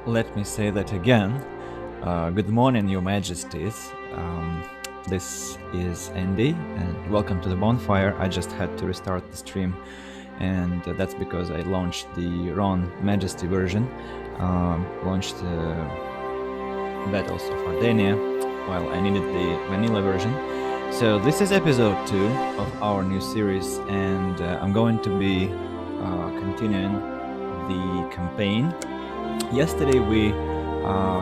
Let me say that again. Good morning, Your Majesties. This is Andy, and welcome to the bonfire. I just had to restart the stream, and that's because I launched the wrong Majesty version. Launched Battles of Ardennia, while I needed the vanilla version. So this is episode 2 of our new series, and I'm going to be continuing the campaign. Yesterday we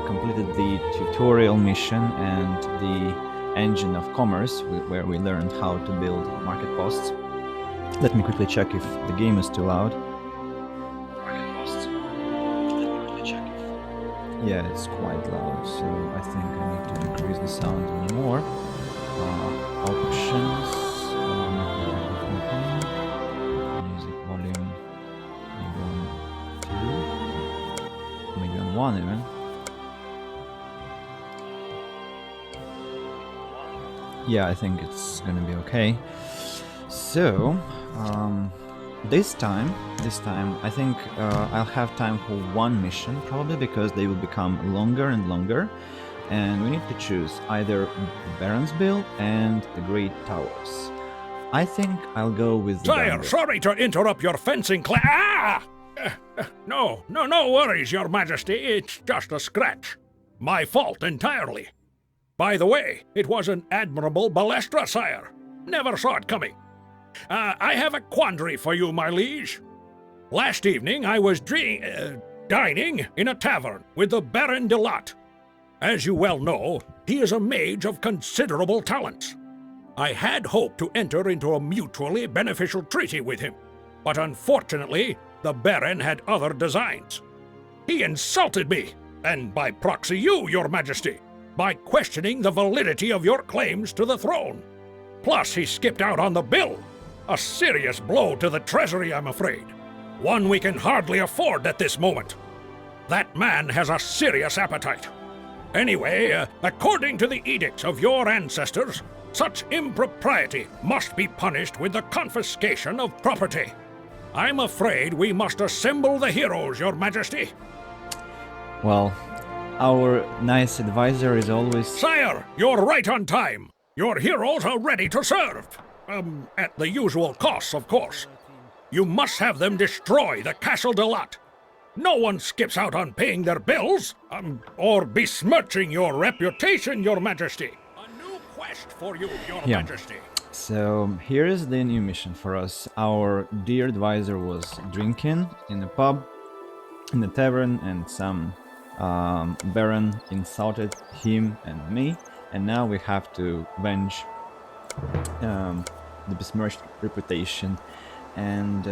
completed the tutorial mission and the engine of commerce, where we learned how to build market posts. Let me quickly check if the game is too loud. Market posts. Let me quickly check if... Yeah, it's quite loud, so I think I need to decrease the sound even more. Options. Music volume. Maybe on 2. Maybe on 1 even. Yeah, I think it's gonna be okay. So, this time, I think I'll have time for one mission, probably because they will become longer and longer. And we need to choose either Baron's Bill and the Great Towers. I think I'll go with the Sire, sorry to interrupt your fencing class. No worries, Your Majesty. It's just a scratch. My fault entirely. By the way, it was an admirable balestra, sire. Never saw it coming. I have a quandary for you, my liege. Last evening I was dining in a tavern with the Baron de Latte. As you well know, he is a mage of considerable talents. I had hoped to enter into a mutually beneficial treaty with him, but unfortunately, the Baron had other designs. He insulted me, and by proxy you, Your Majesty, by questioning the validity of your claims to the throne. Plus, he skipped out on the bill. A serious blow to the treasury, I'm afraid. One we can hardly afford at this moment. That man has a serious appetite. Anyway, according to the edicts of your ancestors, such impropriety must be punished with the confiscation of property. I'm afraid we must assemble the heroes, Your Majesty. Well, our nice advisor is always... Sire, you're right on time. Your heroes are ready to serve. At the usual costs, of course. You must have them destroy the Castle de Latte. No one skips out on paying their bills, or besmirching your reputation, Your Majesty. A new quest for you, Your Majesty. So here is the new mission for us. Our dear advisor was drinking in a pub, in the tavern, and some Baron insulted him and me, and now we have to avenge the besmirched reputation. And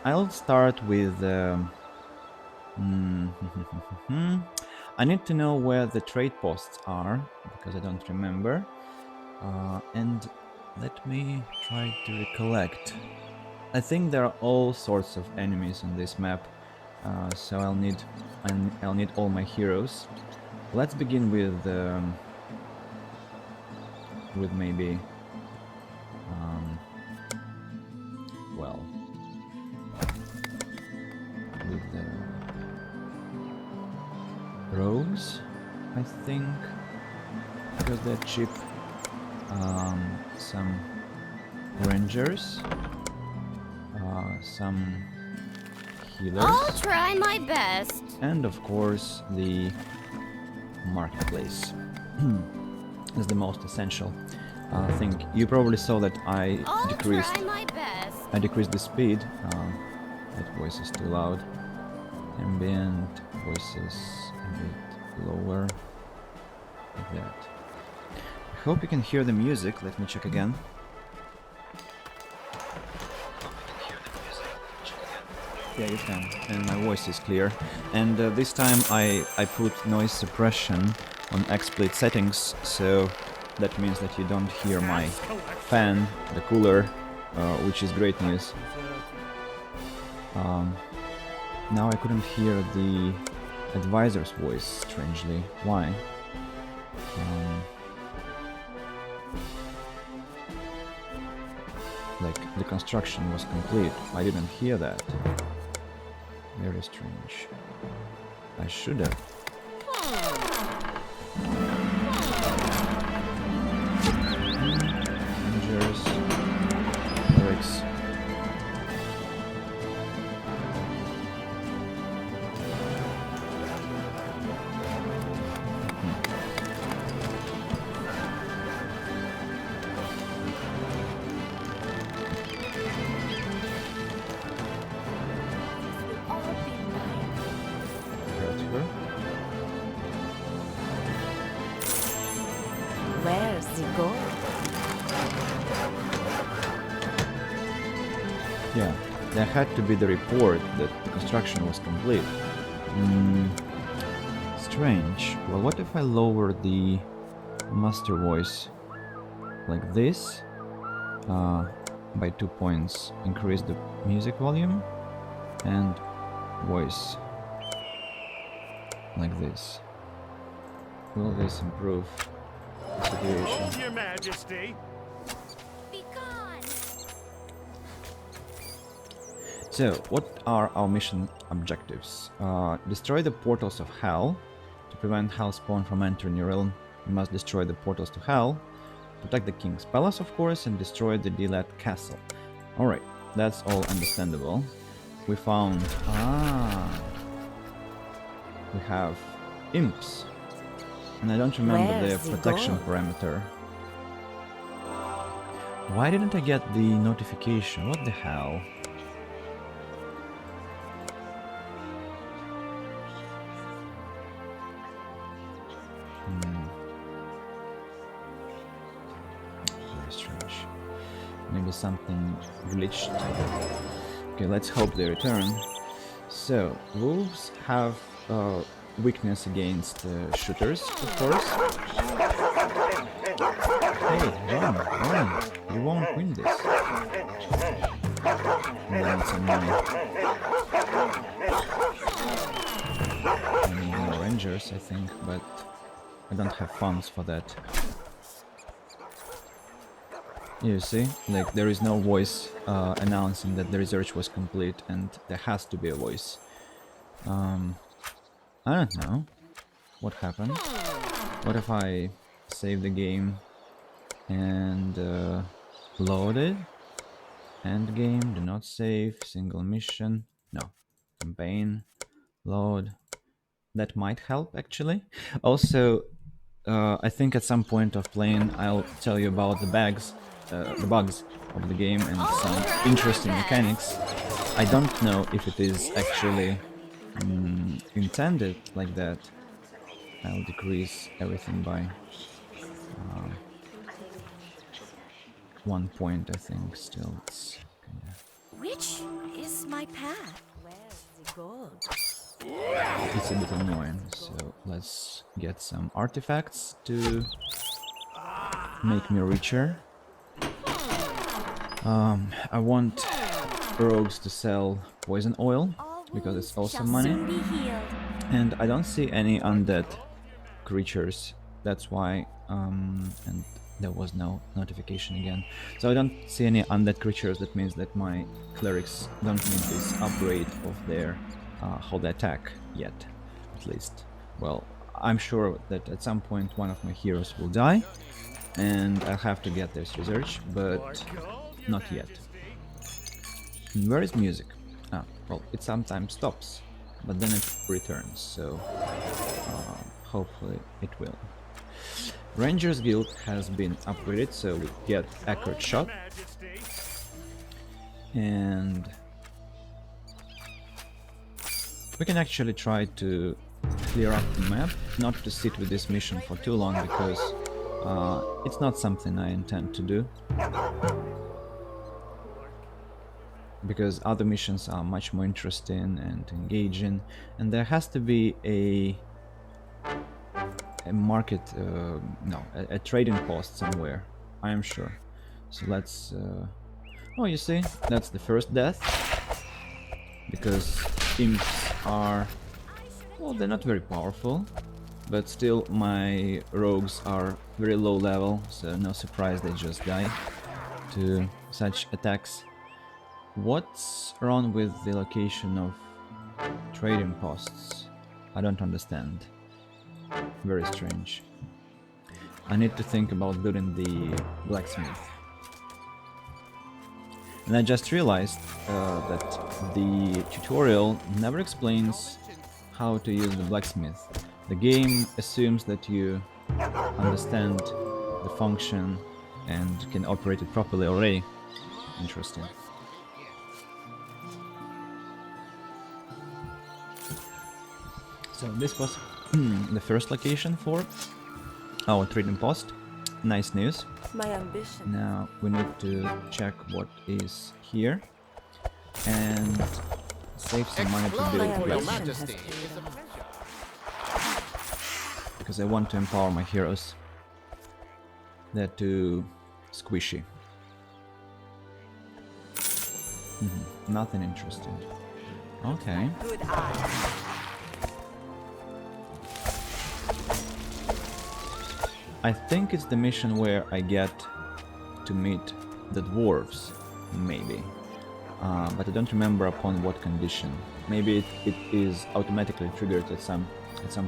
I'll start with... I need to know where the trade posts are, because I don't remember. And let me try to recollect. I think there are all sorts of enemies on this map, so I'll need all my heroes. Let's begin with maybe well, with the rogues, I think, because they're cheap. Some rangers, some healers. I'll try my best. And of course the marketplace is the most essential thing. You probably saw that I decreased the speed. That voice is too loud. Ambient voices a bit lower, like that. I hope you can hear the music. Let me check again. Yeah, you can, and my voice is clear. And this time I put noise suppression on XSplit settings, so that means that you don't hear my fan, the cooler, which is great news. Now I couldn't hear the advisor's voice, strangely. Why? Like, the construction was complete. I didn't hear that. Very strange. I should have. Rangers. Lyrics. Where's the gold? Yeah, there had to be the report that the construction was complete. Strange. Well, what if I lower the master voice like this? By 2 points. Increase the music volume and voice like this. Will this improve the situation? Your Majesty. Be gone! So, what are our mission objectives? Destroy the portals of Hell. To prevent Hellspawn from entering your realm, you must destroy the portals to Hell. Protect the King's Palace, of course, and destroy the Delat Castle. Alright, that's all understandable. We found... we have imps. And I don't remember Where's the the protection gold? parameter. Why didn't I get the notification? What the hell? Very strange. Maybe something glitched. Okay, let's hope they return. So, wolves have weakness against shooters, of course. Hey, run! You won't win this. I need some money. I need more rangers, I think, but I don't have funds for that. You see, like there is no voice announcing that the research was complete, and there has to be a voice. I don't know what happened. What if I save the game and load it? End game, do not save, single mission, no, campaign, load. That might help actually. Also, I think at some point of playing, I'll tell you about the bugs of the game and some interesting mechanics. I don't know if it is actually intended like that. I'll decrease everything by 1 point, I think. Still, it's kinda... Which is my path? Where's the gold? It's a bit annoying, so let's get some artifacts to make me richer. I want rogues to sell poison oil, because it's also money. And I don't see any undead creatures, that's why, and there was no notification again. So I don't see any undead creatures, that means that my clerics don't need this upgrade of their hold attack yet, at least. Well, I'm sure that at some point one of my heroes will die, and I'll have to get this research, but not yet. And where is music? Ah, well, it sometimes stops, but then it returns, so hopefully it will. Rangers Guild has been upgraded, so we get accurate shot, and we can actually try to clear up the map, not to sit with this mission for too long, because it's not something I intend to do. Because other missions are much more interesting and engaging, and there has to be a market, a trading post somewhere, I am sure. So let's... oh, you see, that's the first death, because imps are... well, they're not very powerful, but still my rogues are very low level, so no surprise they just die to such attacks. What's wrong with the location of trading posts? I don't understand. Very strange. I need to think about building the blacksmith. And I just realized that the tutorial never explains how to use the blacksmith. The game assumes that you understand the function and can operate it properly already. Interesting. So this was the first location for our trading post. Nice news. My ambition. Now we need to check what is here and save some money to build For your blacksmith, Majesty. because I want to empower my heroes. They're too squishy. Nothing interesting. Okay. Good eye. I think it's the mission where I get to meet the dwarves, maybe. But I don't remember upon what condition. Maybe it is automatically triggered at some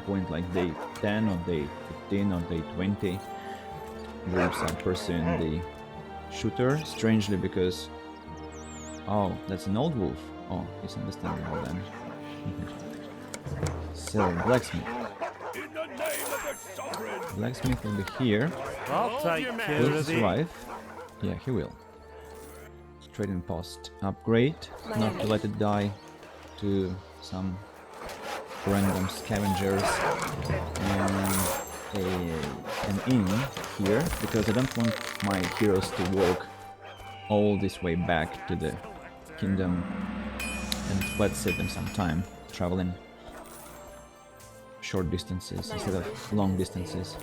point, like day 10 or day 15 or day 20. Groups are pursuing the shooter, strangely, because... Oh, that's an old wolf. Oh, it's understandable then. So, blacksmith. Blacksmith will be here. I'll take care Will he of it. survive? Yeah, he will. Trading post. Upgrade. Not to let it die to some random scavengers. And an inn here, because I don't want my heroes to walk all this way back to the kingdom, and let's save them some time traveling short distances instead of long distances.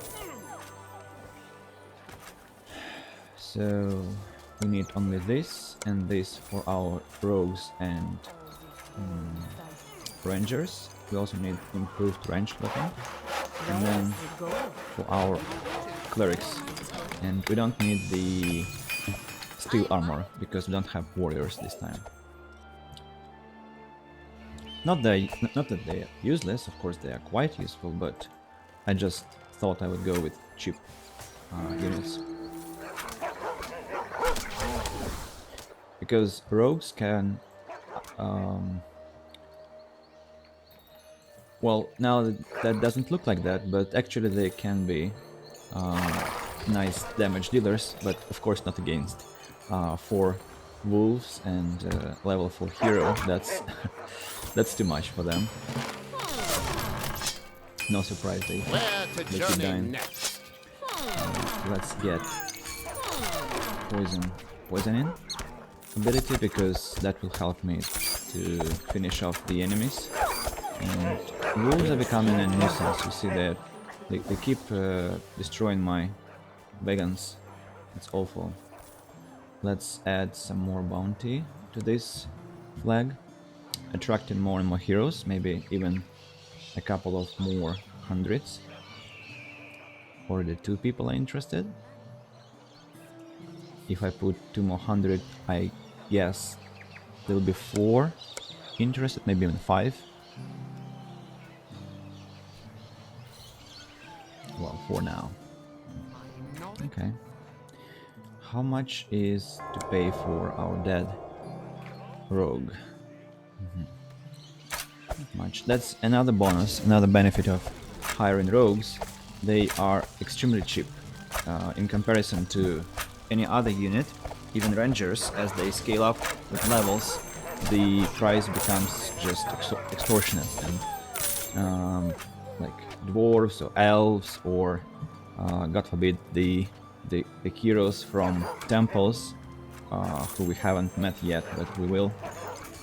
So we need only this and this for our rogues and rangers. We also need improved range weapon, and then for our clerics. And we don't need the steel armor because we don't have warriors this time. Not that they are useless, of course they are quite useful, but I just thought I would go with cheap units. Because rogues can... well, now that doesn't look like that, but actually they can be nice damage dealers, but of course not against 4 wolves and level 4 hero. That's that's too much for them. No surprise they let you down. Let's get poisoning ability, because that will help me to finish off the enemies. And wolves are becoming a nuisance. You see that they keep destroying my wagons. It's awful. Let's add some more bounty to this flag, attracting more and more heroes, maybe even a couple of more hundreds. Already 2 people are interested. If I put 2 more hundred, I guess there will be 4 interested, maybe even 5. Well, 4 now. Okay. How much is to pay for our dead rogue? Not much. That's another bonus, another benefit of hiring rogues. They are extremely cheap in comparison to any other unit, even rangers. As they scale up with levels, the price becomes just extortionate. And like dwarves or elves or God forbid the heroes from temples who we haven't met yet, but we will.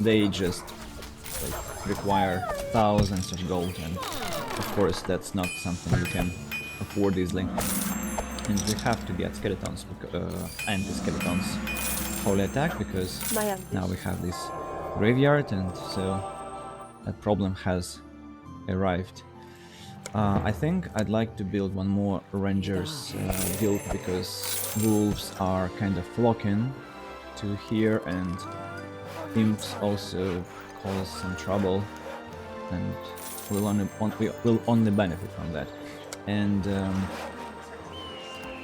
They just like require thousands of gold, and of course that's not something we can afford easily. And we have to get skeletons, anti-skeletons holy attack, because now we have this graveyard, and so that problem has arrived. I think I'd like to build one more Rangers guild, because wolves are kind of flocking to here, and imps also cause some trouble, and will only benefit from that. And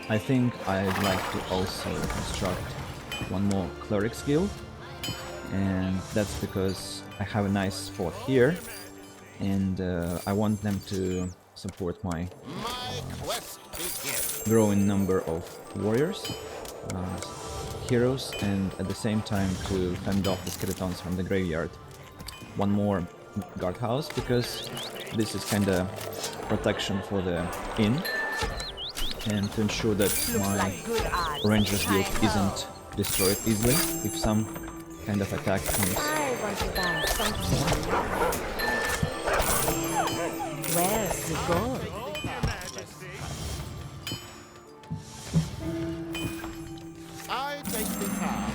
I think I'd like to also construct one more cleric skill, and that's because I have a nice spot here, and I want them to support my growing number of warriors, heroes, and at the same time to fend off the skeletons from the graveyard. One more guardhouse, because this is kinda protection for the inn, and to ensure that my Rangers guild isn't destroyed easily if some kind of attack comes. I want to buy something. Where's the gold? I take the car.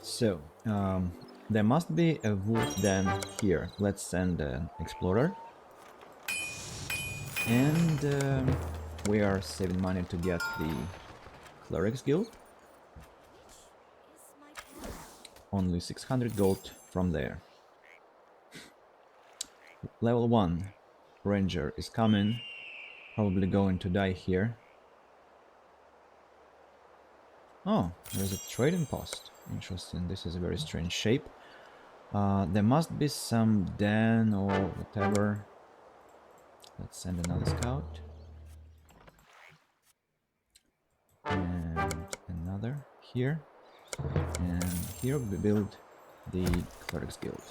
So, there must be a wolf den here. Let's send an explorer. And we are saving money to get the Clerics Guild. Only 600 gold from there. Level 1 Ranger is coming. Probably going to die here. Oh, there's a trading post. Interesting, this is a very strange shape. There must be some den or whatever. Let's send another scout. And another here. And here we build the Clerics Guild.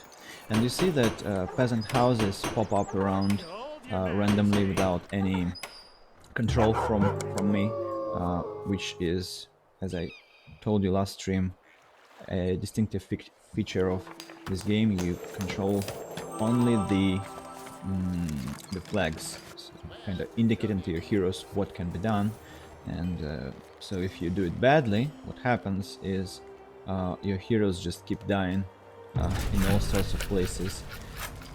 And you see that peasant houses pop up around randomly without any control from me, which is, as I told you last stream, a distinctive feature of this game. You control only the flags, so kind of indicating to your heroes what can be done. And so if you do it badly, what happens is your heroes just keep dying in all sorts of places,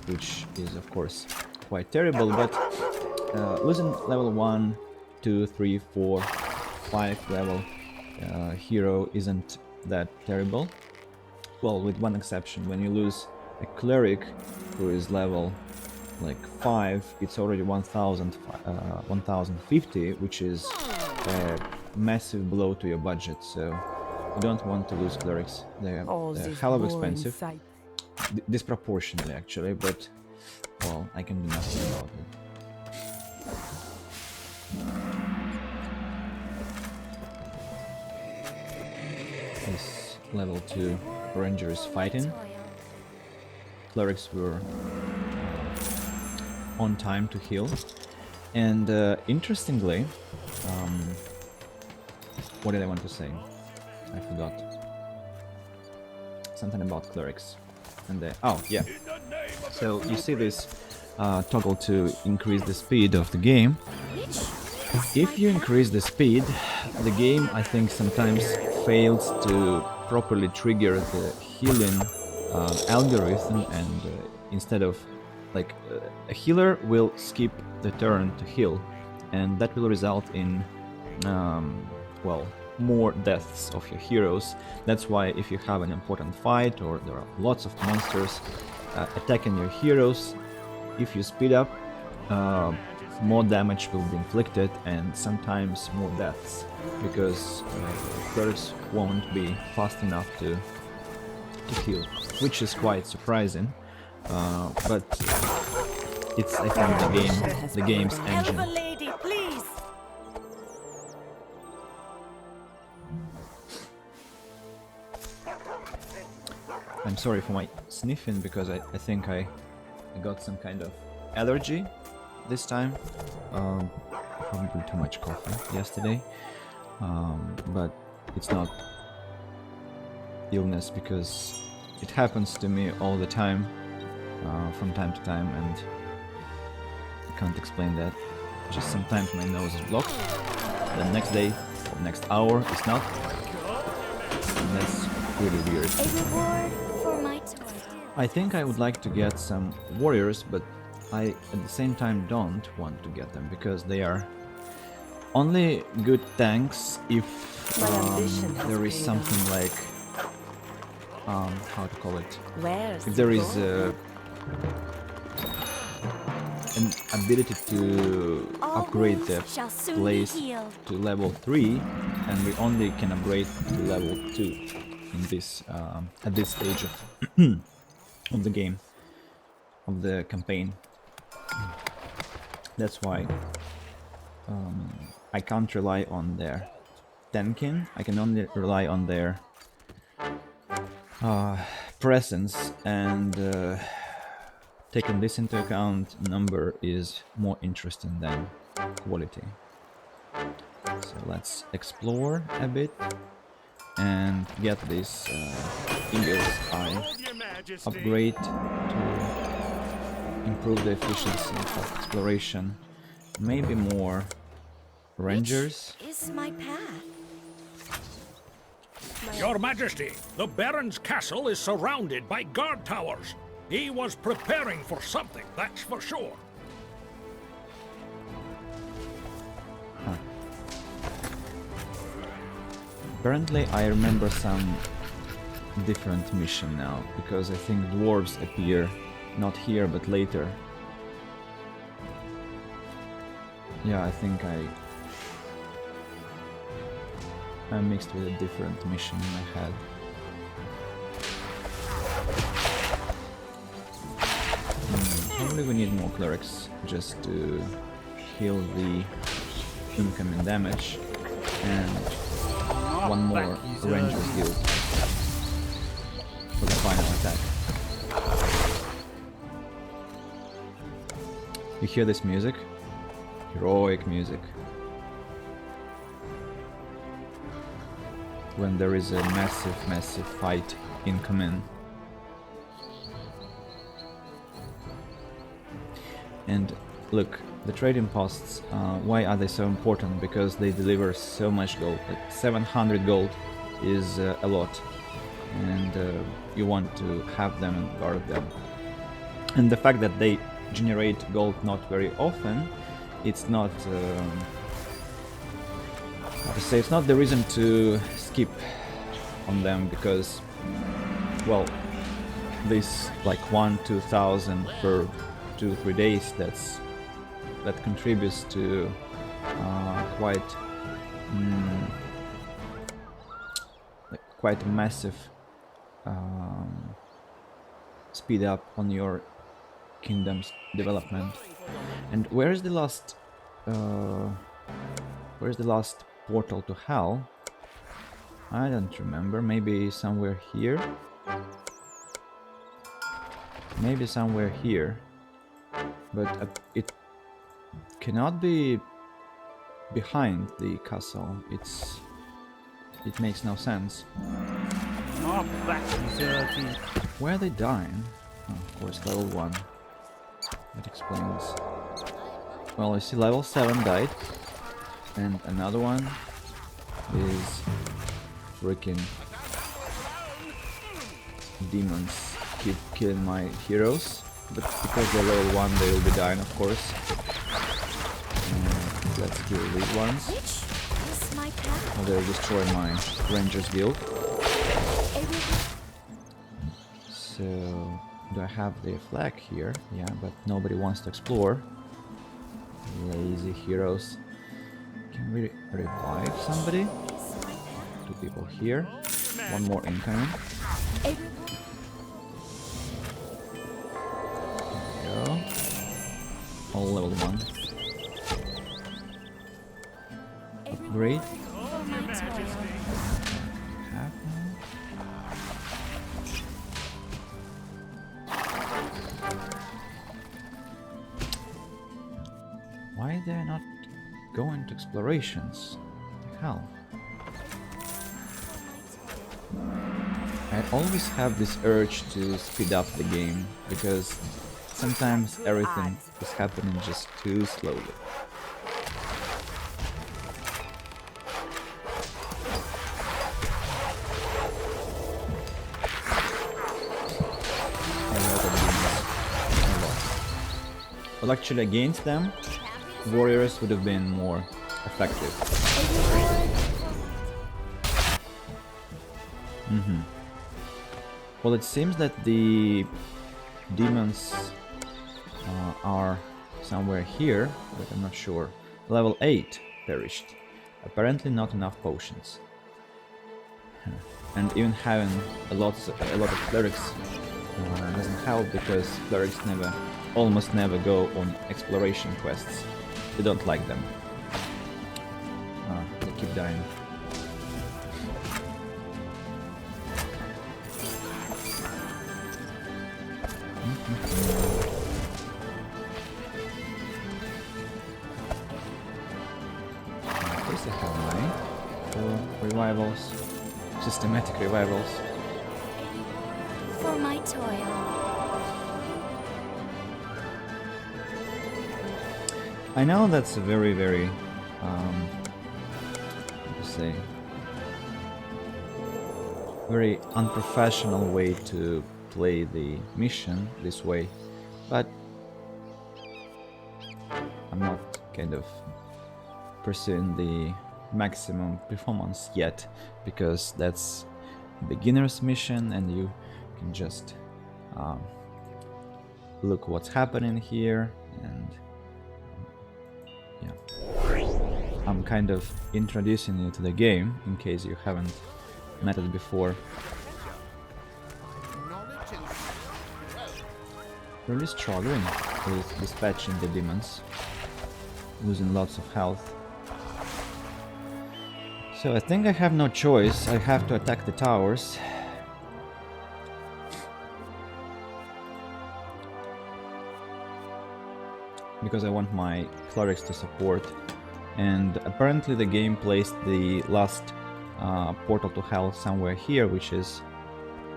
which is of course quite terrible. But losing level 1, 2, 3, 4, 5 level hero isn't that terrible. Well, with one exception. When you lose a cleric who is level like 5, it's already 1050, which is a massive blow to your budget. So you don't want to lose clerics. They're hell of expensive, disproportionately actually, but well, I can do nothing about it. This level 2 ranger is fighting. Clerics were on time to heal, and interestingly, what did I want to say? I forgot. Something about clerics. And oh yeah. So you see this toggle to increase the speed of the game. If you increase the speed, the game, I think, sometimes fails to properly trigger the healing algorithm, and instead of like a healer will skip the turn to heal, and that will result in well, more deaths of your heroes. That's why if you have an important fight or there are lots of monsters attacking your heroes, if you speed up, more damage will be inflicted and sometimes more deaths, because clerics won't be fast enough to heal, which is quite surprising. But it's, I think, the game's engine. Lady, please. I'm sorry for my sniffing, because I think I got some kind of allergy this time. Probably too much coffee yesterday, but it's not illness, because it happens to me all the time, from time to time, and I can't explain that. Just sometimes my nose is blocked, the next day or next hour it's not, and that's really weird. A reward for my toil. I think I would like to get some warriors, but I at the same time don't want to get them, because they are only good tanks if there is something like how to call it? Where's If there the is gold? an ability to All upgrade the wounds shall soon be place healed. to level 3, and we only can upgrade to level 2 in this at this stage of of the game, of the campaign. That's why I can't rely on their Tenkin. I can only rely on their presence, and taking this into account, number is more interesting than quality. So let's explore a bit and get this Eagle's Eye upgrade to improve the efficiency of exploration. Maybe more rangers. Is my path. Your Majesty, the Baron's castle is surrounded by guard towers. He was preparing for something, that's for sure. Apparently I remember some different mission now, because I think dwarves appear not here but later. Yeah, I think I mixed with a different mission in my head. Probably we need more clerics just to heal the incoming damage, and one more ranger's guild for the final attack. You hear this music? Heroic music. When there is a massive fight incoming. And look, the trading posts, why are they so important? Because they deliver so much gold. Like 700 gold is a lot, and you want to have them and guard them. And the fact that they generate gold not very often, it's not how to say, it's not the reason to skip on them, because, well, this like 1-2,000 per 2-3 days, that contributes to quite a massive speed up on your kingdom's development. And where is the last portal to hell? I don't remember. Maybe somewhere here. Maybe somewhere here. But it cannot be behind the castle. It makes no sense. Where are they dying? Oh, of course, level 1. That explains. Well, I see level 7 died, and another one is freaking demons keep killing my heroes, but because they're level 1 they will be dying, of course. And let's kill these ones. Which is my path? Oh, they're destroying my Rangers Guild. So, do I have the flag here? Yeah, but nobody wants to explore. Lazy heroes. Can we revive somebody? 2 people here. 1 more incoming. There we go. All level 1. Upgrade. Have now. Why they're not going to explorations? The hell? I always have this urge to speed up the game, because sometimes everything is happening just too slowly. Well, actually against them, warriors would have been more effective. Well, it seems that the demons are somewhere here, but I'm not sure. Level 8 perished. Apparently not enough potions. And even having a lot of clerics doesn't help, because clerics almost never go on exploration quests. They don't like them. They keep dying. There's a hell money for revivals, systematic revivals. For my toil. I know that's a very, very, say, very unprofessional way to play the mission this way, but I'm not kind of pursuing the maximum performance yet, because that's a beginner's mission and you can just look what's happening here, and yeah, I'm kind of introducing you to the game in case you haven't met it before. Really struggling with dispatching the demons, losing lots of health. So I think I have no choice, I have to attack the towers. Because I want my clerics to support. And apparently the game placed the last portal to hell somewhere here, which is...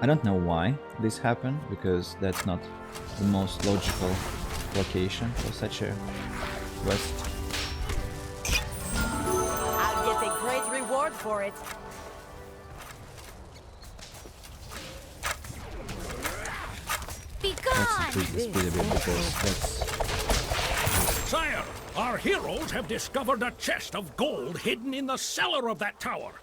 I don't know why this happened, because that's not the most logical location for such a quest. I'll get a great reward for it. Be Let's gone! increase the speed a bit, because that's... Sire, our heroes have discovered a chest of gold hidden in the cellar of that tower.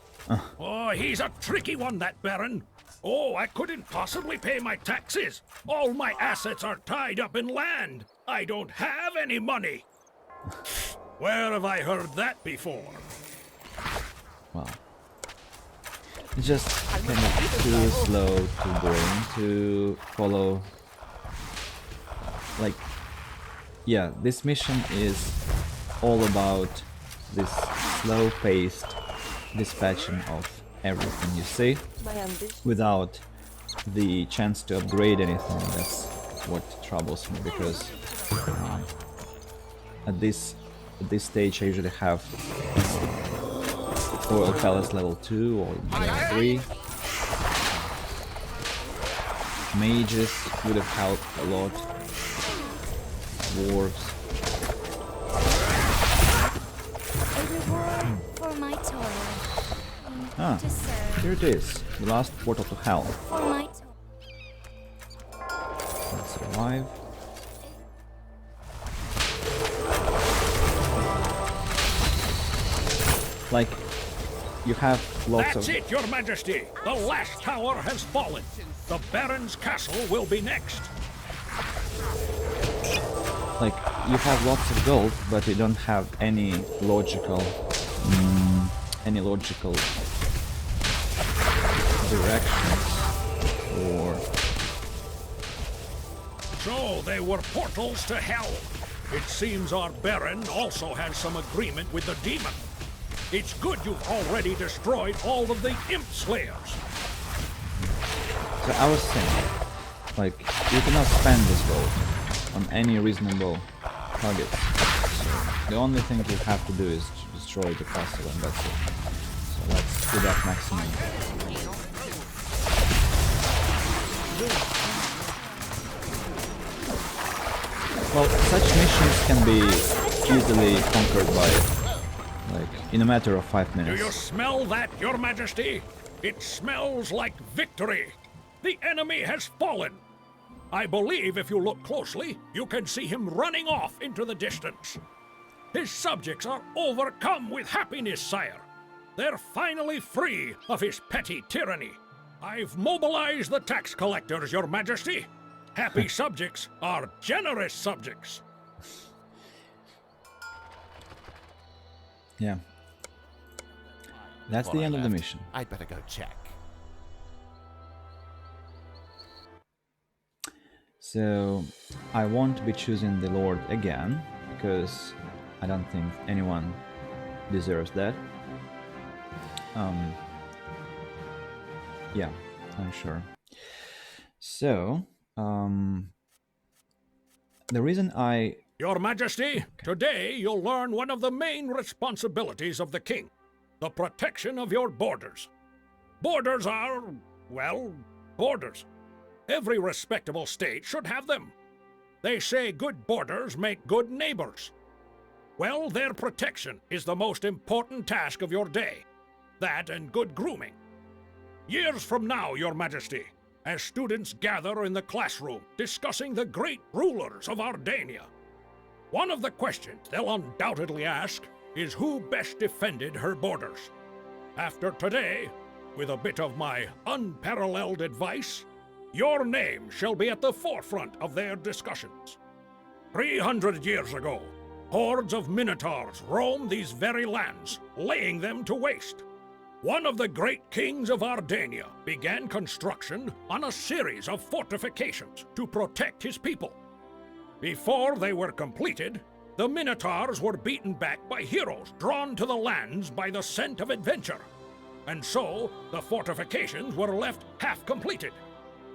Oh, he's a tricky one, that Baron. Oh, I couldn't possibly pay my taxes. All my assets are tied up in land. I don't have any money. Where have I heard that before? Well, it's just kind of too slow, too boring to follow. Like, yeah, this mission is all about this slow-paced dispatching of everything you see, without the chance to upgrade anything. That's what troubles me, because at this stage I usually have Royal Palace level 2 or level 3. Mages would have helped a lot. Dwarves. A reward for my toil. Ah, To serve. here it is, the last portal to hell. For my toil. Let's revive. Like, you have lots That's of... it, Your Majesty. The last tower has fallen. The Baron's castle will be next. Like, you have lots of gold, but you don't have any logical directions, or... So they were portals to hell. It seems our Baron also has some agreement with the demon. It's good you've already destroyed all of the Imp Slayers. So I was saying, like, you cannot spend this gold on any reasonable targets. So the only thing you have to do is to destroy the castle, and that's it. So let's do that maximum. Well, such missions can be easily conquered by, like, in a matter of 5 Do you minutes. smell that, Your Majesty? It smells like victory. The enemy has fallen. I believe if you look closely, you can see him running off into the distance. His subjects are overcome with happiness, sire. They're finally free of his petty tyranny. I've mobilized the tax collectors, Your Majesty. Happy subjects are generous subjects. Yeah. That's the Before I end of the left, mission. I'd better go check. So I won't be choosing the Lord again, because I don't think anyone deserves that. Yeah, I'm sure. So, the reason I... Your Majesty, today you'll learn one of the main responsibilities of the king, the protection of your borders. Borders are, well, borders. Every respectable state should have them. They say good borders make good neighbors. Well, their protection is the most important task of your day. That and good grooming. Years from now, Your Majesty, as students gather in the classroom discussing the great rulers of Ardania, one of the questions they'll undoubtedly ask is who best defended her borders. After today, with a bit of my unparalleled advice, your name shall be at the forefront of their discussions. 300 years ago, hordes of minotaurs roamed these very lands, laying them to waste. One of the great kings of Ardania began construction on a series of fortifications to protect his people. Before they were completed, the minotaurs were beaten back by heroes drawn to the lands by the scent of adventure. And so, the fortifications were left half completed.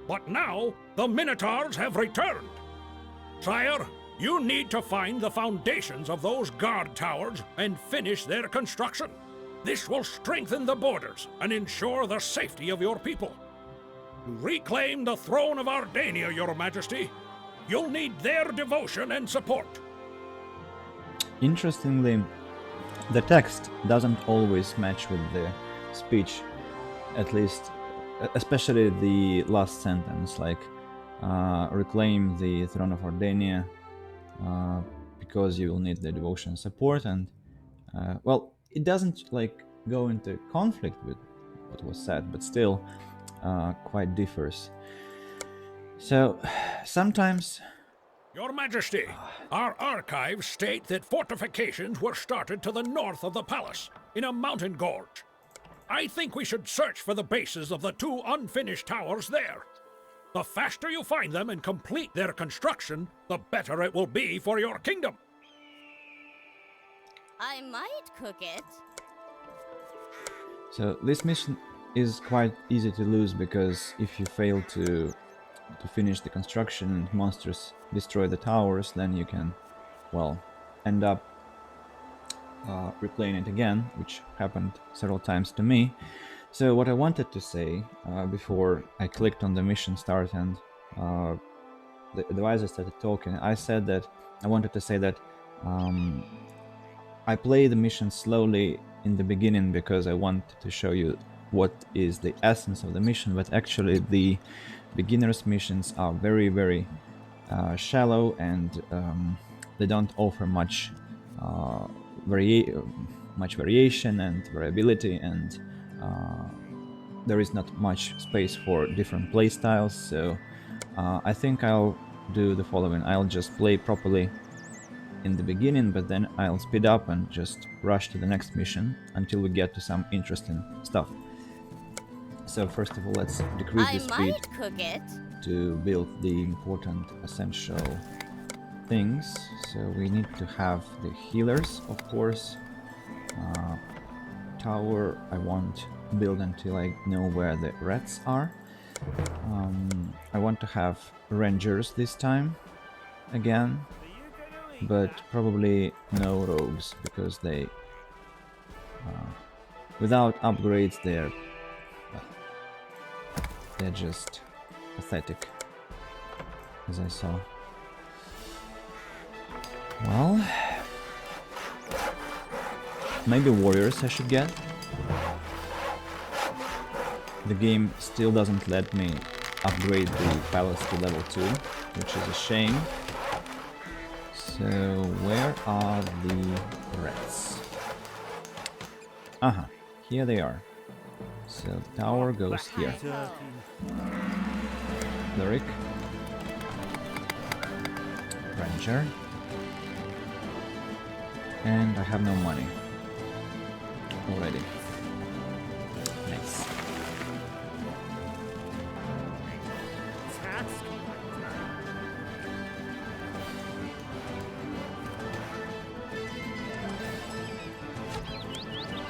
But now, the minotaurs have returned. Sire, you need to find the foundations of those guard towers and finish their construction. This will strengthen the borders and ensure the safety of your people. To reclaim the throne of Ardania, Your Majesty, you'll need their devotion and support. Interestingly, the text doesn't always match with the speech, at least, especially the last sentence, like reclaim the throne of Ardania because you will need the devotion and support, and well, it doesn't like go into conflict with what was said, but still quite differs. So sometimes... Your Majesty, our archives state that fortifications were started to the north of the palace, in a mountain gorge. I think we should search for the bases of the two unfinished towers there. The faster you find them and complete their construction, the better it will be for your kingdom. I might cook it. So this mission is quite easy to lose, because if you fail to finish the construction and monsters destroy the towers, then you can, well, end up replaying it again, which happened several times to me. So what I wanted to say before I clicked on the mission start and the advisor started talking, I said that I wanted to say that I play the mission slowly in the beginning because I wanted to show you what is the essence of the mission, but actually the beginner's missions are very, very shallow, and they don't offer much variation and variability, and there is not much space for different play styles. So I think I'll do the following. I'll just play properly in the beginning, but then I'll speed up and just rush to the next mission until we get to some interesting stuff. So first of all, let's decrease the speed might cook it. to build the important essential things. So we need to have the healers, of course. Tower I won't build until I know where the rats are. I want to have rangers this time again, but probably no rogues, because they without upgrades they're just pathetic, as I saw. Well, maybe warriors I should get. The game still doesn't let me upgrade the palace to level 2, which is a shame. So where are the rats? Here they are. So the tower goes here. Cleric. Ranger. And I have no money. Already. Nice.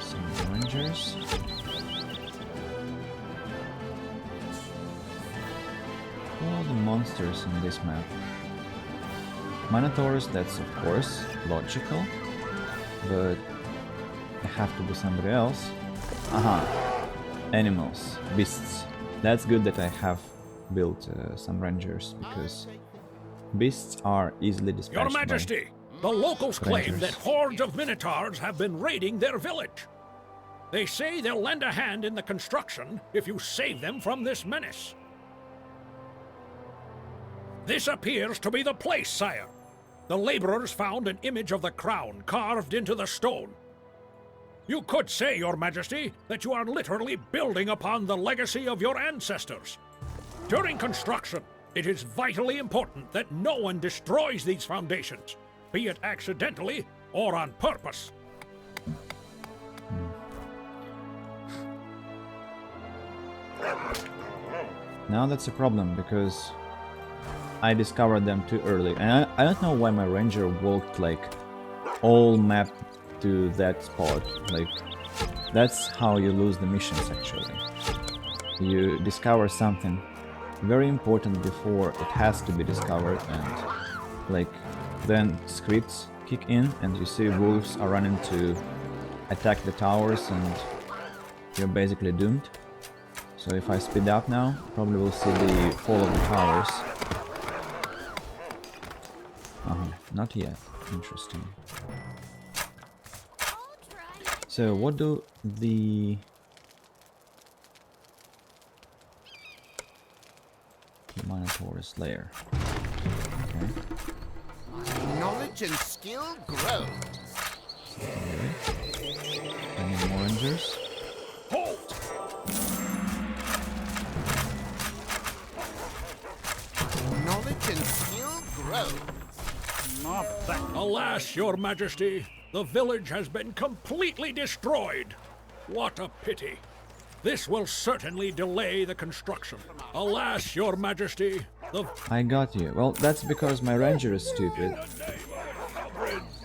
Some rangers. All the monsters in this map. Minotaurs, that's of course logical, but I have to be somebody else. Aha! Animals, beasts. That's good that I have built some rangers, because beasts are easily dispatched. Your Majesty, the locals claim rangers. that hordes of minotaurs have been raiding their village. They say they'll lend a hand in the construction if you save them from this menace. This appears to be the place, sire. The laborers found an image of the crown carved into the stone. You could say, Your Majesty, that you are literally building upon the legacy of your ancestors. During construction, it is vitally important that no one destroys these foundations, be it accidentally or on purpose. Now that's a problem, because I discovered them too early, and I don't know why my ranger walked like all map to that spot. Like, that's how you lose the missions actually. You discover something very important before it has to be discovered, and like then scripts kick in and you see wolves are running to attack the towers and you're basically doomed. So if I speed up now, probably we'll see the fall of the towers. Not yet. Interesting. So what do the Minotaur's lair? Okay. Knowledge and skill grow. Any more rangers? Halt! Knowledge and skill grow. Alas, Your Majesty, the village has been completely destroyed. What a pity. This will certainly delay the construction. Alas, Your Majesty, the... I got you. Well, that's because my ranger is stupid.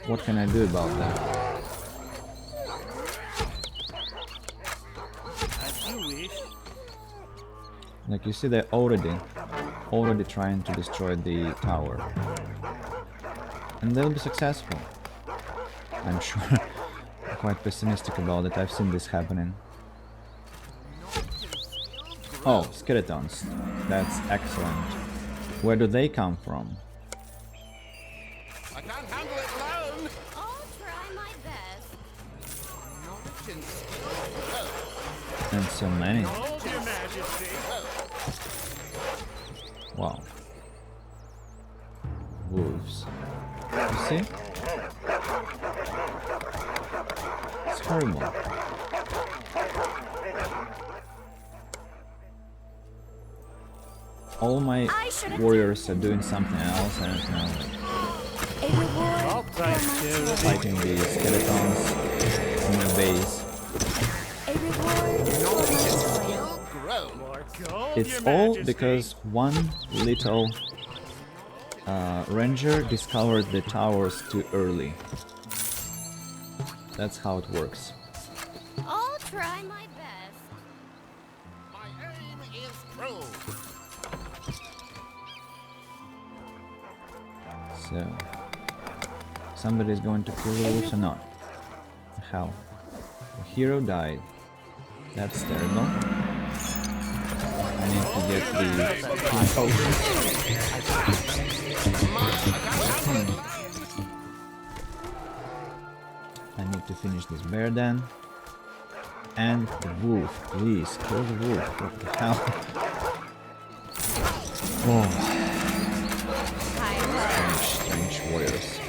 What can I do about that? Like you see, they're already trying to destroy the tower. And they'll be successful. I'm sure. I'm quite pessimistic about it. I've seen this happening. Oh, skeletons. That's excellent. Where do they come from? I can't handle it alone. I'll try my best. Knowledge and skill grow. And so many. Hold your majesty. Wow. Wolves. You see? It's horrible. All my warriors are doing something else, and it's now A reward for my trouble. fighting the skeletons in my base. A reward for my toil. Grow. It's all because one little ranger discovered the towers too early. That's how it works. I'll try my best. My aim is true. So, somebody's going to kill the wolves or not? Hell, the hero died. That's terrible. I need to get the I need to finish this bear then. And the wolf, please kill the wolf. What the hell? Oh. Strange warriors.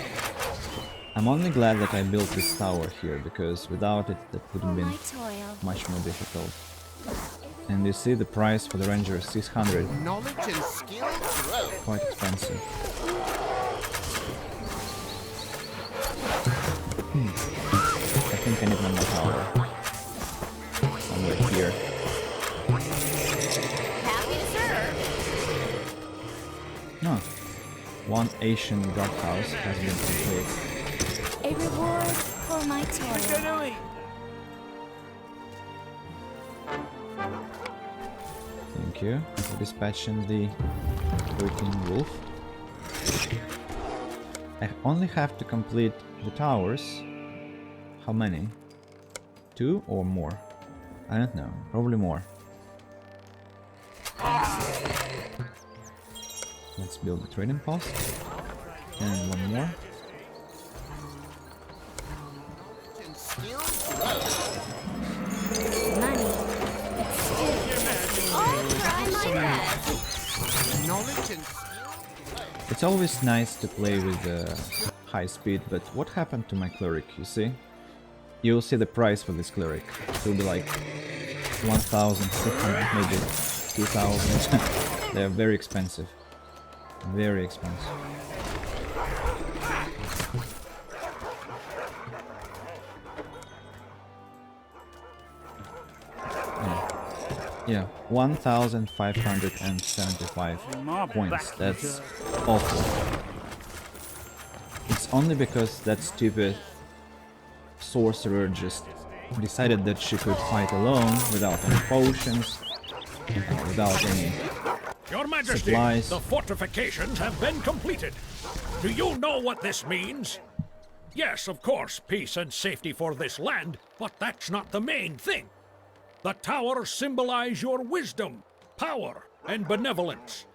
I'm I'm only glad that I built this tower here, because without it, that would have For been my toil. much more difficult. And you see the price for the ranger is 600, Knowledge and skill grow. quite expensive. I think I need one more tower. Somewhere here. Happy to serve. No. One Asian guardhouse has been complete. A reward for my toil. Thank you for dispatching the 13 wolf. I only have to complete the towers. How many? 2 or more? I don't know. Probably more. Let's build the trading post. And one more. And skill grow. Money. I'll try my best. Knowledge and skill. It's always nice to play with high speed, but what happened to my cleric, you see? You'll see the price for this cleric. It will be like 1,600, maybe 2,000. They are very expensive. Very expensive. Yeah, 1,575 points. That's awful. It's only because that stupid sorcerer just decided that she could fight alone without any potions, without any Your Majesty, supplies. the fortifications have been completed. Do you know what this means? Yes, of course, peace and safety for this land, but that's not the main thing. The towers symbolize your wisdom, power, and benevolence.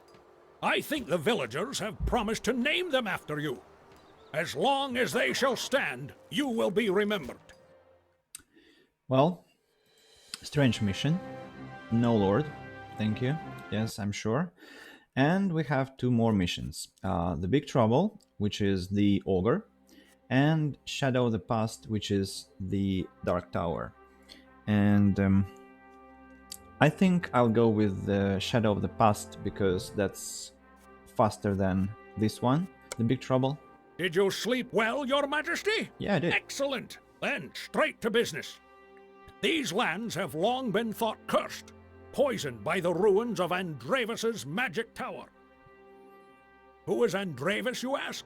I think the villagers have promised to name them after you. As long as they shall stand, you will be remembered. Well, strange mission. No lord, thank you. Yes, I'm sure. And we have 2 more missions. The Big Trouble, which is the Ogre, and Shadow of the Past, which is the Dark Tower. And I think I'll go with the Shadow of the Past because that's faster than this one, the Big Trouble. Did you sleep well, Your Majesty? Yeah, I did. Excellent. Then straight to business. These lands have long been thought cursed, poisoned by the ruins of Andravus's magic tower. Who is Andravus, you ask?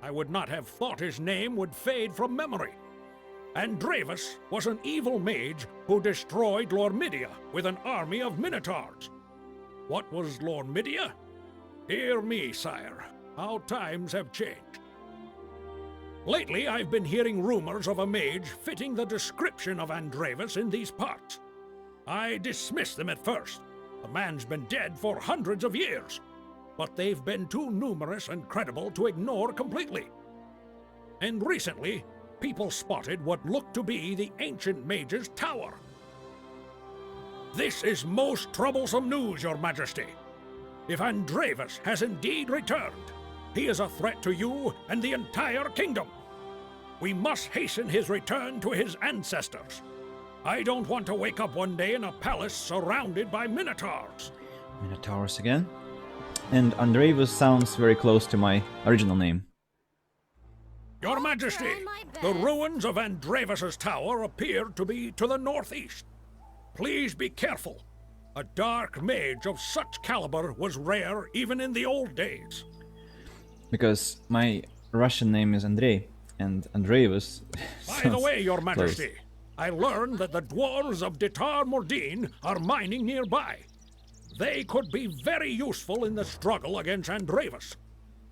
I would not have thought his name would fade from memory. Andravus was an evil mage who destroyed Lormidia with an army of minotaurs. What was Lormidia? Hear me, sire, how times have changed. Lately, I've been hearing rumors of a mage fitting the description of Andravus in these parts. I dismissed them at first. The man's been dead for hundreds of years, but they've been too numerous and credible to ignore completely. And recently, people spotted what looked to be the ancient mage's tower. This is most troublesome news, Your Majesty. If Andravus has indeed returned, he is a threat to you and the entire kingdom. We must hasten his return to his ancestors. I don't want to wake up one day in a palace surrounded by minotaurs. Minotaurs again. And Andravus sounds very close to my original name. Your Majesty, try my best. the ruins of Andravus's tower appear to be to the northeast. Please be careful. A dark mage of such caliber was rare even in the old days. Because my Russian name is Andrei, and Andravus. By the way, Your close. Majesty, I learned that the dwarves of Ditar Mordin are mining nearby. They could be very useful in the struggle against Andravus.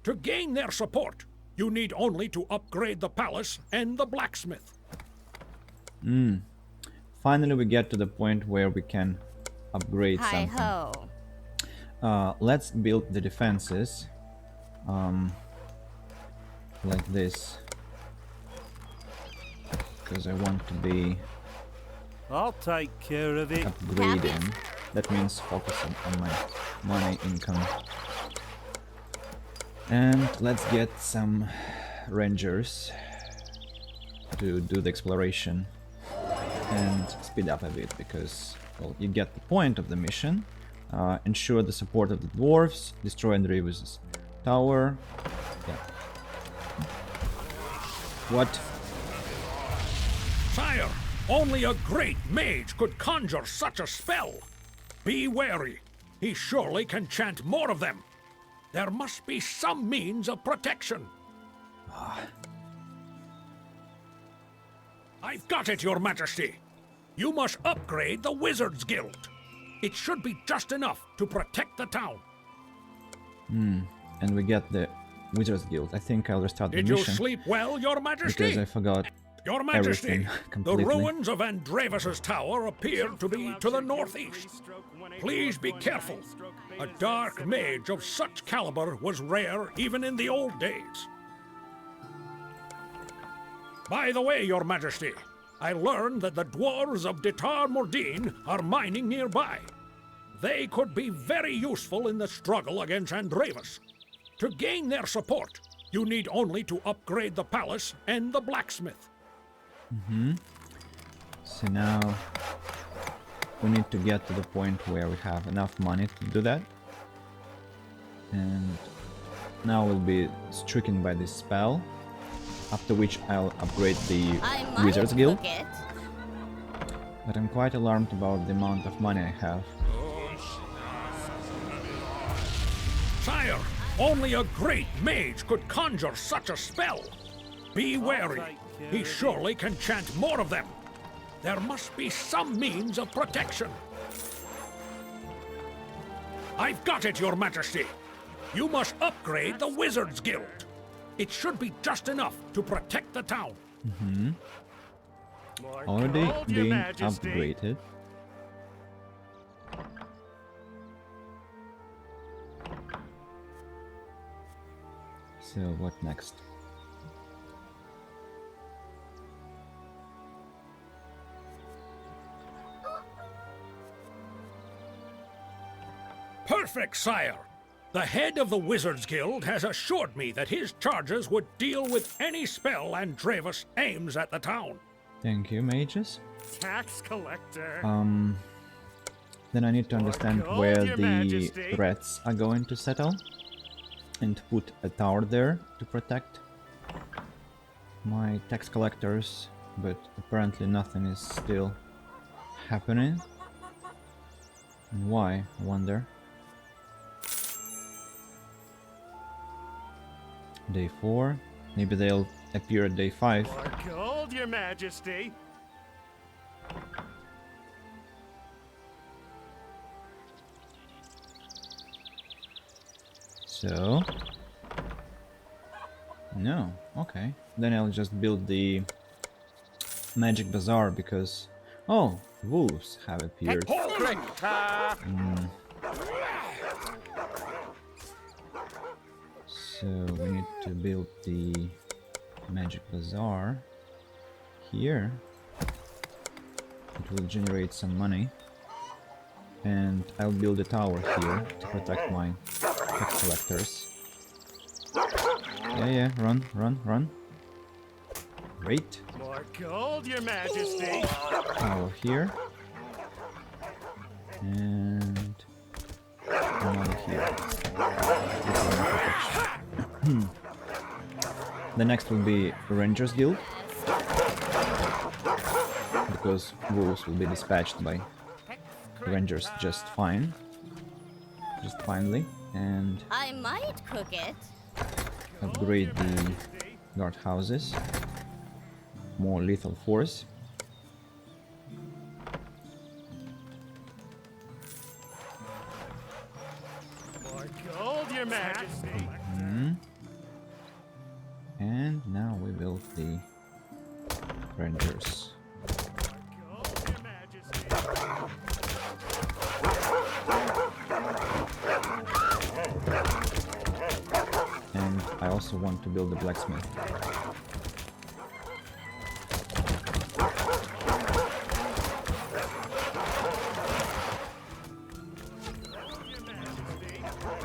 To gain their support, you need only to upgrade the palace and the blacksmith. Finally, we get to the point where we can upgrade Hi something. ho. Let's build the defenses like this, because I want to be I'll take care of it. upgrading. That means focusing on my money income. And let's get some rangers. to do the exploration and speed up a bit because, well, you get the point of the mission. Ensure the support of the dwarves, destroy Andreev's tower. Yeah. What? Sire, only a great mage could conjure such a spell. Be wary. He surely can chant more of them. There must be some means of protection. I've got it, Your Majesty. You must upgrade the Wizards Guild. It should be just enough to protect the town. And we get the Wizards Guild. I think I'll restart the Did you mission sleep well, Your Majesty? because I forgot. Your Majesty, everything the completely. ruins of Andreev's tower appear to be to the northeast. Please be careful. A dark mage of such caliber was rare even in the old days. By the way, Your Majesty, I learned that the dwarves of Ditar Mordin are mining nearby. They could be very useful in the struggle against Andreev's. To gain their support, you need only to upgrade the palace and the blacksmith. So now we need to get to the point where we have enough money to do that. And now we'll be stricken by this spell, after which I'll upgrade the I might Wizards Guild. cook it. But I'm quite alarmed about the amount of money I have. Sire, only a great mage could conjure such a spell. Be wary. He surely can chant more of them. There must be some means of protection. I've got it, Your Majesty. You must upgrade the Wizards Guild. It should be just enough to protect the town. Already gold, Your being Majesty. upgraded. So what next? Perfect, sire. The head of the Wizards Guild has assured me that his charges would deal with any spell Andreev's aims at the town. Thank you, mages. Tax collector. Then I need to understand gold, where Your the Majesty. threats are going to settle and put a tower there to protect my tax collectors, but apparently nothing is still happening. And why, I wonder. Day 4, maybe they'll appear at day 5. More gold, Your Majesty. So, no, okay. Then I'll just build the magic bazaar because, oh, wolves have appeared. So we need to build the magic bazaar here. It will generate some money. And I'll build a tower here to protect my tax collectors. Yeah, run, run, run. Great. More gold, Your Majesty. Tower here. And another here. This is my protection. The next will be Rangers Guild. Because wolves will be dispatched by Rangers just fine. Just finely. And I might cook it. upgrade the guard houses. More lethal force. More gold, Your Majesty. And now we build the Rangers. Gold, Your Majesty. And I also want to build a blacksmith.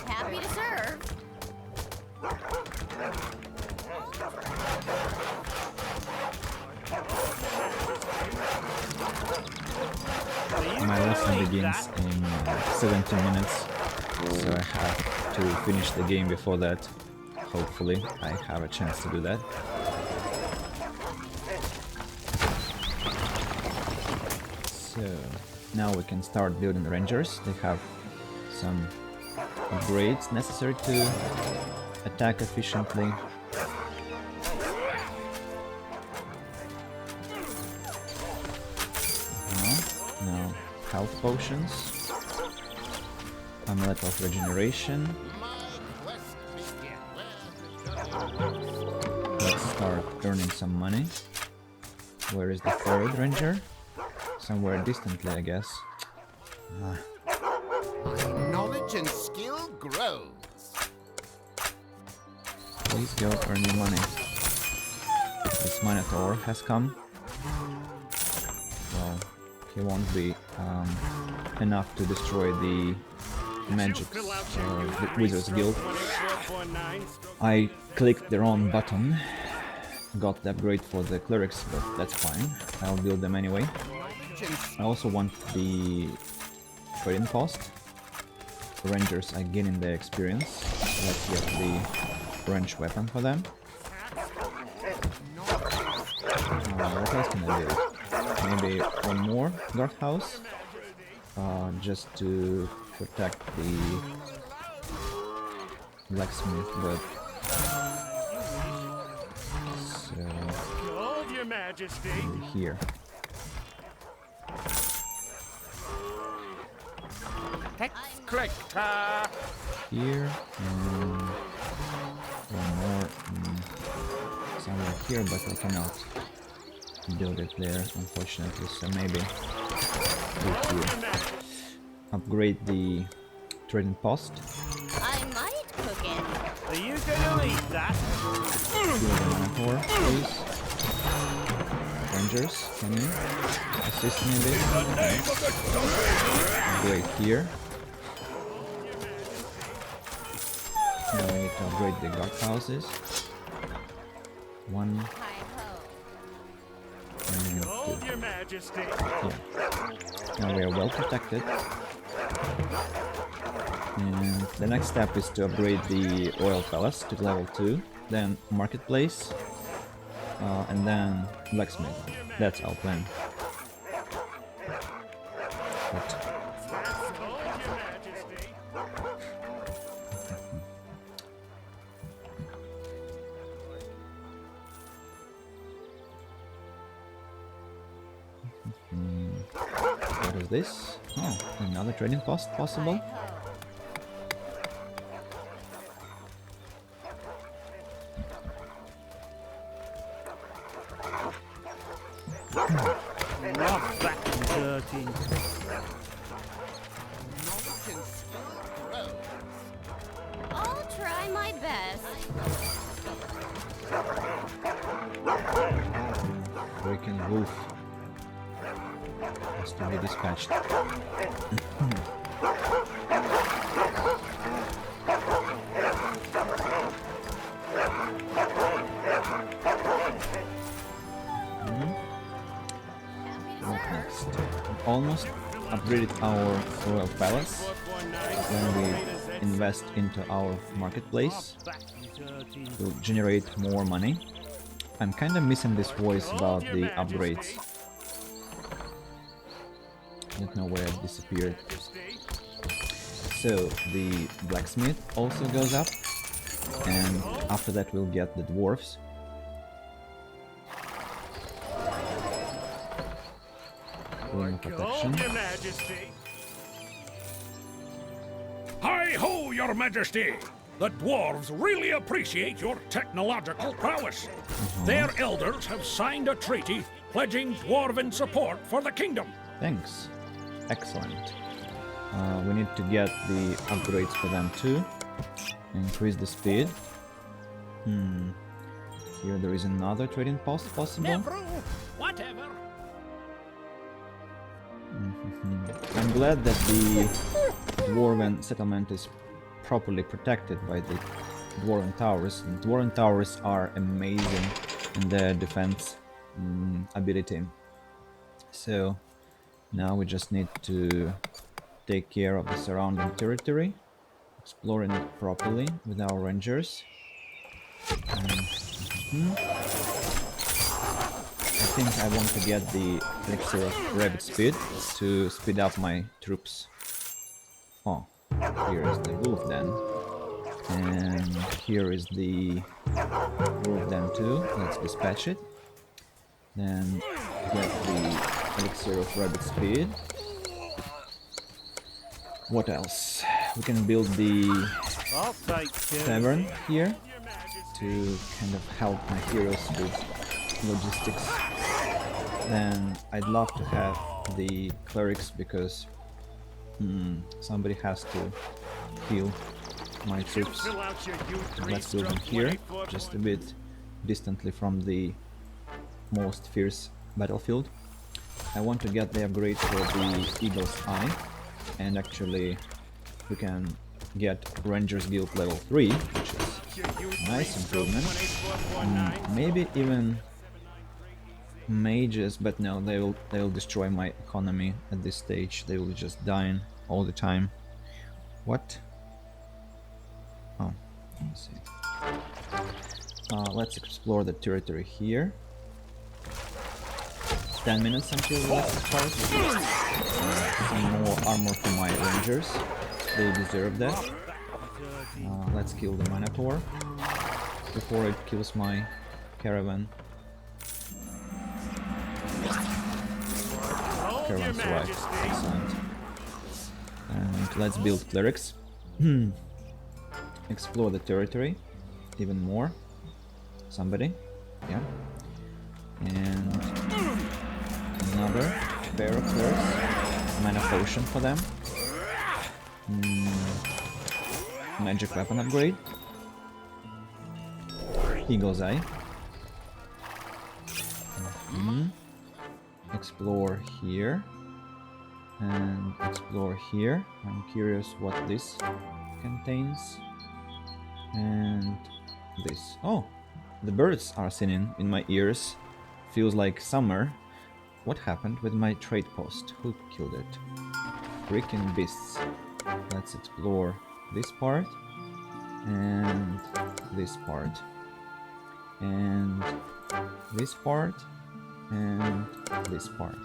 Happy to serve. my lesson begins in 17 minutes, so I have to finish the game before that. Hopefully, I have a chance to do that. So now we can start building rangers. They have some upgrades necessary to attack efficiently. Now, health potions, amulet of regeneration. Let's start earning some money. Where is the third ranger? Somewhere distantly, I guess. My knowledge and skill grows. Please go earn your money. This Minotaur has come. Well, he won't be enough to destroy the Magic the Wizards Guild. I clicked the wrong button. Got the upgrade for the clerics, but that's fine. I'll build them anyway. I also want the trading post. The rangers are gaining their experience. Let's get the wrench weapon for them. What else can I do? Maybe one more guardhouse, just to protect the blacksmith, but so Behold your majesty. here. Here and one more somewhere here, but I cannot build it there, unfortunately, so maybe do here. Upgrade the trading post. I might cook it. Are you gonna eat that? Build a Minotaur, please. Rangers, can you assist me a bit? Upgrade here. Now we need to upgrade the guardhouses. One and Behold two. your majesty. Yeah. Now we are well protected. And the next step is to upgrade the Royal Palace to level 2, then Marketplace, and then Blacksmith. That's our plan. But Behold your majesty. what is this? Oh, another trading post possible? Not back and dirty. Knowledge and skill grows. I'll try my best. Freaking wolf has to be dispatched. What next? Almost upgraded our Royal Palace. When we invest into our marketplace, we'll generate more money. I'm kinda missing this voice about the upgrades. Don't know where it disappeared. So the blacksmith also goes up, and after that we'll get the dwarves. Room protection. Behold your majesty. Hi-ho, your majesty! The dwarves really appreciate your technological prowess. Their elders have signed a treaty pledging dwarven support for the kingdom. Thanks. Excellent. We need to get the upgrades for them too. Increase the speed. Here there is another trading post possible. Whatever. I'm glad that the dwarven settlement is properly protected by the dwarven towers. And dwarven towers are amazing in their defense ability. So Now we just need to take care of the surrounding territory, exploring it properly with our rangers. I think I want to get the elixir of rabbit speed to speed up my troops. Oh, here is the wolf den. And here is the wolf den too. Let's dispatch it. Then get the elixir of rabbit speed. What else? We can build the I'll take tavern here Your Majesty. to kind of help my heroes with logistics. Then I'd love to have the clerics because somebody has to heal my troops. Fill out your U3 Let's build them stroke here, 24 just a bit distantly from the most fierce battlefield. I want to get the upgrade for the Eagle's Eye, and actually we can get Ranger's Guild level 3, which is your U3 nice stroke improvement. 2449. Maybe even mages, but no, they'll destroy my economy at this stage. They will just die all the time. What? Oh, let's see. Let's explore the territory here. 10 minutes until the last start. Some more armor for my rangers. They deserve that. Let's kill the Minotaur before it kills my caravan. Hold your Caravan survived. Majesty. Excellent. And let's build clerics. Explore the territory even more. Somebody. Yeah. And another pair of clerics. Mana potion for them. Magic weapon upgrade. Eagle's Eye. Explore here. And explore here. I'm curious what this contains. And this. Oh! The birds are singing in my ears. Feels like summer. What happened with my trade post? Who killed it? Freaking beasts. Let's explore this part. And this part. And this part. And this part.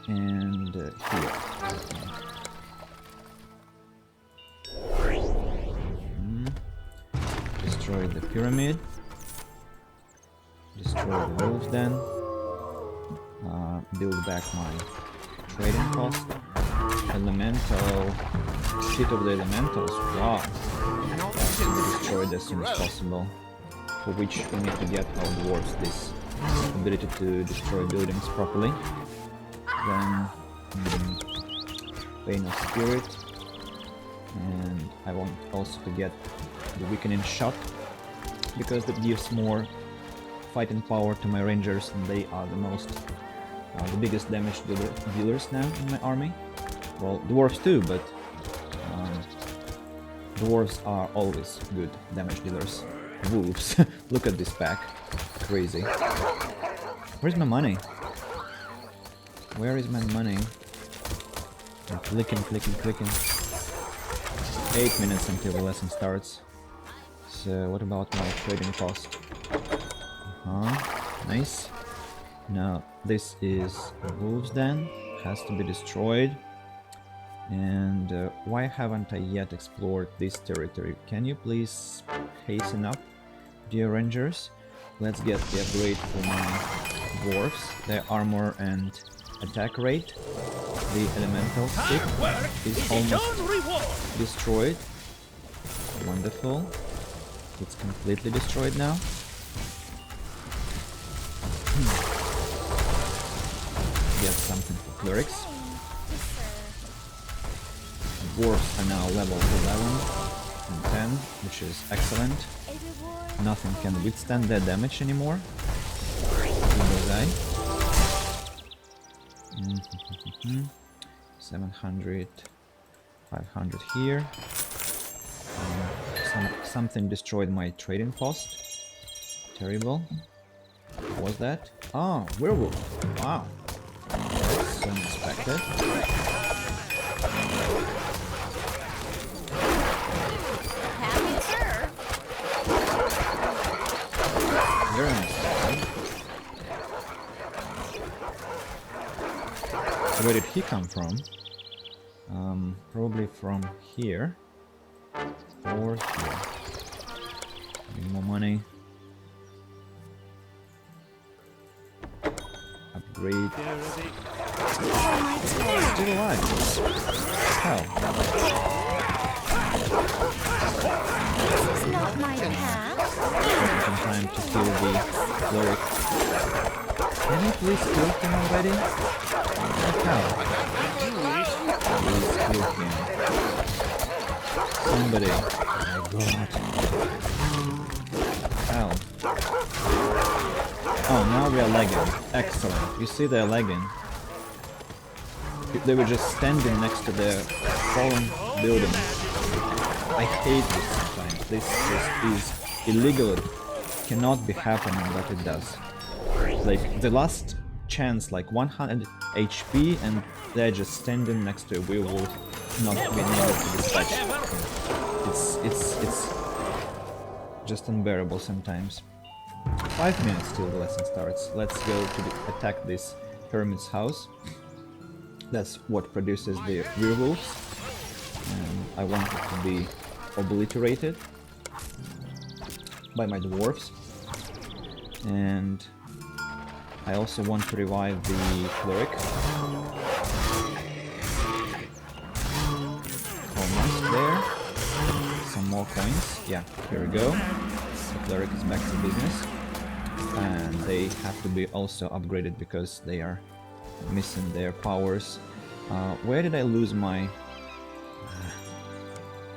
And here. Destroy the pyramid. Destroy the wolves den. Build back my trading post. Elemental. Seat of the elementals. Wow. Has to be destroyed as soon as possible. For which we need to get our dwarves this ability to destroy buildings properly. Then Pain of Spirit. And I want also to get the Weakening Shot, because that gives more fighting power to my rangers, and they are the biggest damage dealers now in my army. Well, dwarves too, but dwarves are always good damage dealers. Wolves, look at this pack, crazy. Where's my money? Where is my money? I'm clicking. 8 minutes until the lesson starts. So what about my trading cost? Nice. Now this is a wolves den, has to be destroyed. And why haven't I yet explored this territory? Can you please hasten up, dear rangers? Let's get the upgrade for my dwarves, their armor and attack rate. The elemental stick is almost destroyed. Wonderful. It's completely destroyed now. Get something for clerics. Dwarves are now level 11 and 10, which is excellent. Nothing can withstand their damage anymore. Eagle's Eye. 700, 500 here. Something destroyed my trading post. Terrible. What was that? Ah, werewolf. Wow. That's than expected. Happy to serve. Very nice. So where did he come from? Probably from here or here. Need more money. Upgrade. Still alive. Hell. This is not my path. Taking some time to kill the cleric. Can you please kill him already? How? Please kill him. Somebody. Oh my god. How? Oh, now we are lagging. Excellent. You see they're lagging. They were just standing next to the fallen building. I hate this sometimes. This is illegal. It cannot be happening, but it does. Like, the last chance, like 100 HP, and they're just standing next to a werewolf, not being able to dispatch him. It's just unbearable sometimes. 5 minutes till the lesson starts. Let's go to attack this hermit's house. That's what produces the werewolves. And I want it to be obliterated by my dwarves. And I also want to revive the cleric. Almost there. Some more coins. Yeah, here we go. The cleric is back to business. And they have to be also upgraded because they are missing their powers. Where did I lose my...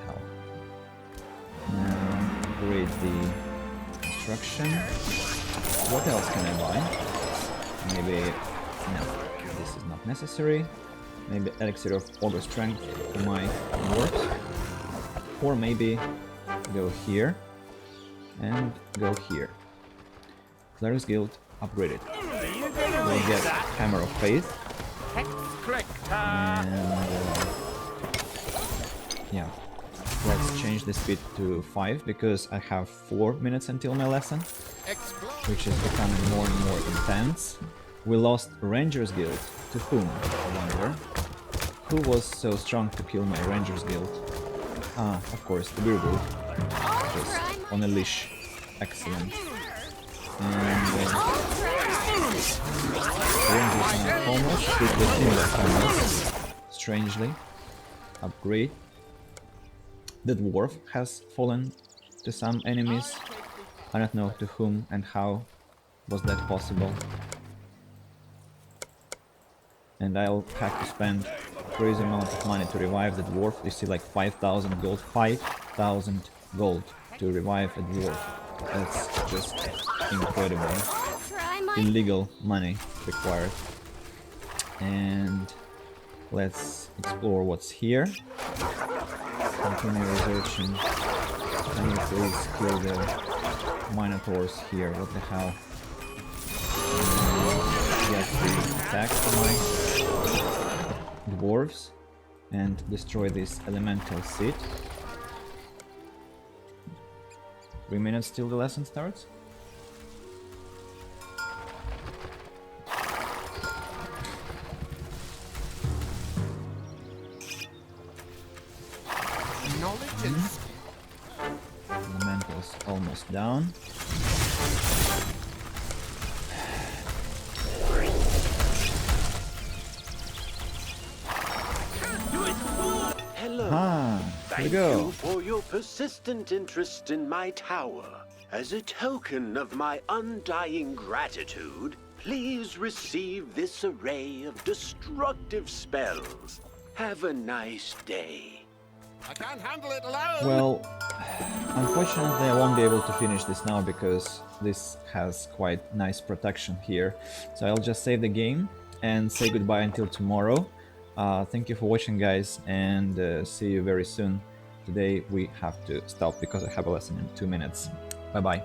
hell. Now, upgrade the construction. What else can I buy? Maybe... no, this is not necessary. Maybe elixir of augur strength for my dwarves. Or maybe go here and go here. Cleric's Guild upgraded. We'll get Hammer of Faith. And yeah, let's change the speed to 5 because I have 4 minutes until my lesson, which is becoming more and more intense. We lost Ranger's Guild. To whom, I wonder? Who was so strong to kill my Ranger's Guild? Ah, of course, the werewolf. Just on a leash. Excellent. And Rangers are almost with the timber panels. Strangely. Upgrade. The dwarf has fallen to some enemies. I don't know to whom and how was that possible. And I'll have to spend crazy amount of money to revive the dwarf. You see, like 5,000 gold. 5,000 gold to revive a dwarf. That's just incredible. Illegal money required. And let's explore what's here. Continue researching. Can you please kill the minotaurs here? What the hell? Get the attack for my dwarves and destroy this elemental seed. 3 minutes till the lesson starts. Elemental's almost down. Hello. Here we Thank go. you for your persistent interest in my tower. As a token of my undying gratitude, please receive this array of destructive spells. Have a nice day. I can't handle it alone. Well, unfortunately I won't be able to finish this now because this has quite nice protection here. So I'll just save the game and say goodbye until tomorrow. Thank you for watching, guys, and see you very soon. Today we have to stop because I have a lesson in 2 minutes. Bye bye.